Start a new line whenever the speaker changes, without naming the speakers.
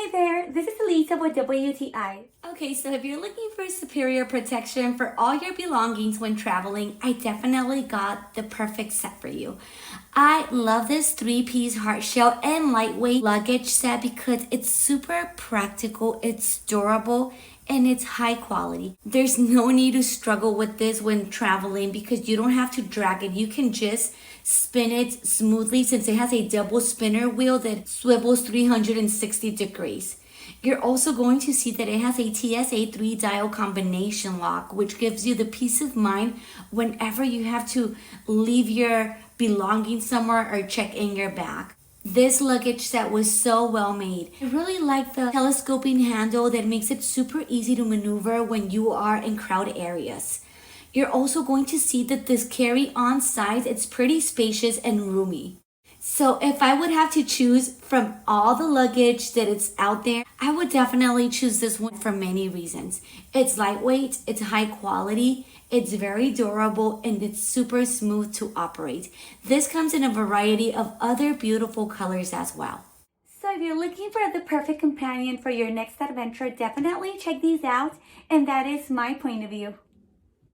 Hi there, this is Elisa with WTI.
Okay, so if you're looking for superior protection for all your belongings when traveling, I definitely got the perfect set for you. I love this 3-piece hard shell and lightweight luggage set because it's super practical, it's durable, and it's high quality. There's no need to struggle with this when traveling because you don't have to drag it. You can just spin it smoothly since it has a double spinner wheel that swivels 360 degrees. You're also going to see that it has a TSA-approved dial combination lock, which gives you the peace of mind whenever you have to leave your belongings somewhere or check in your bag. This luggage set was so well made. I really like the telescoping handle that makes it super easy to maneuver when you are in crowded areas. You're also going to see that this carry-on size, it's pretty spacious and roomy. So if I would have to choose from all the luggage that is out there, I would definitely choose this one for many reasons. It's lightweight, it's high quality, it's very durable, and it's super smooth to operate. This comes in a variety of other beautiful colors as well.
So if you're looking for the perfect companion for your next adventure, definitely check these out, and that is my point of view.